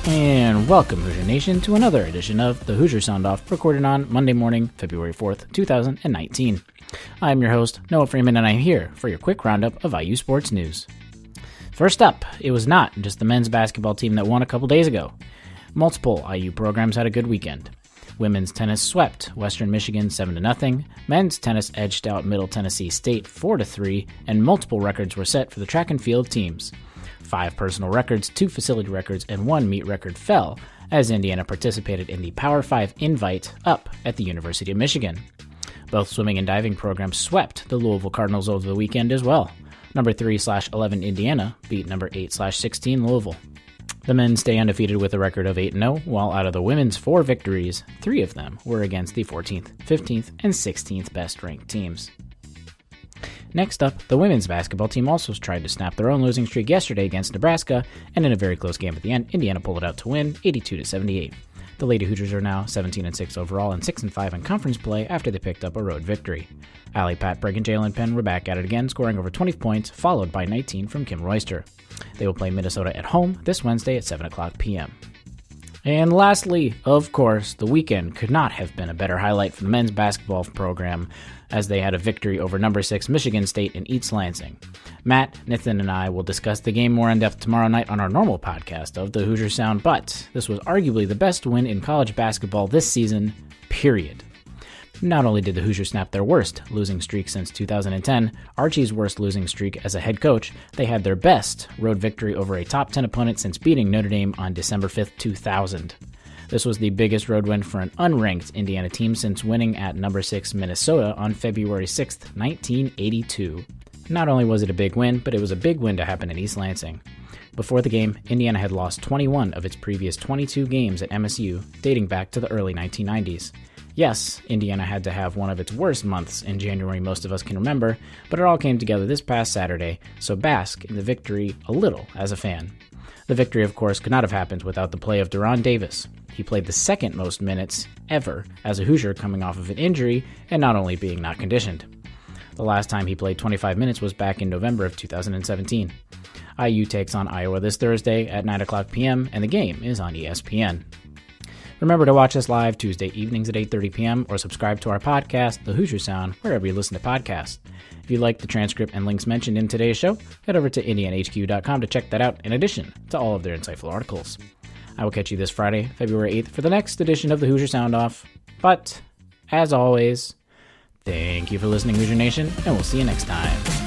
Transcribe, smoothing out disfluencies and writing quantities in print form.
And welcome, Hoosier Nation, to another edition of the Hoosier Sound-Off, recorded on Monday morning, February 4th, 2019. I'm your host, Noah Freeman, and I'm here for your quick roundup of IU sports news. First up, it was not just the men's basketball team that won a couple days ago. Multiple IU programs had a good weekend. Women's tennis swept Western Michigan 7-0, men's tennis edged out Middle Tennessee State 4-3, and multiple records were set for the track and field teams. 5 personal records, 2 facility records, and 1 meet record fell as Indiana participated in the Power 5 Invite up at the University of Michigan. Both swimming and diving programs swept the Louisville Cardinals over the weekend as well. Number 3/11 Indiana beat number 8/16 Louisville. The men stay undefeated with a record of 8-0, while out of the women's 4 victories, 3 of them were against the 14th, 15th, and 16th best-ranked teams. Next up, the women's basketball team also tried to snap their own losing streak yesterday against Nebraska, and in a very close game at the end, Indiana pulled it out to win 82-78. The Lady Hoosiers are now 17-6 overall and 6-5 in conference play after they picked up a road victory. Allie Pat Brigg and Jalen Penn were back at it again, scoring over 20 points, followed by 19 from Kim Royster. They will play Minnesota at home this Wednesday at 7 o'clock p.m. And lastly, of course, the weekend could not have been a better highlight for the men's basketball program as they had a victory over number 6 Michigan State in East Lansing. Matt, Nathan, and I will discuss the game more in depth tomorrow night on our normal podcast of the Hoosier Sound, but this was arguably the best win in college basketball this season, period. Not only did the Hoosiers snap their worst losing streak since 2010, Archie's worst losing streak as a head coach, they had their best road victory over a top 10 opponent since beating Notre Dame on December 5th, 2000. This was the biggest road win for an unranked Indiana team since winning at number 6 Minnesota on February 6th, 1982. Not only was it a big win, but it was a big win to happen in East Lansing. Before the game, Indiana had lost 21 of its previous 22 games at MSU, dating back to the early 1990s. Yes, Indiana had to have one of its worst months in January most of us can remember, but it all came together this past Saturday, so bask in the victory a little as a fan. The victory, of course, could not have happened without the play of Deron Davis. He played the second most minutes ever as a Hoosier coming off of an injury and not only being not conditioned. The last time he played 25 minutes was back in November of 2017. IU takes on Iowa this Thursday at 9 o'clock p.m., and the game is on ESPN. Remember to watch us live Tuesday evenings at 8:30 p.m. or subscribe to our podcast, The Hoosier Sound, wherever you listen to podcasts. If you like the transcript and links mentioned in today's show, head over to indianahq.com to check that out in addition to all of their insightful articles. I will catch you this Friday, February 8th, for the next edition of the Hoosier Sound-Off. But, as always, thank you for listening, Hoosier Nation, and we'll see you next time.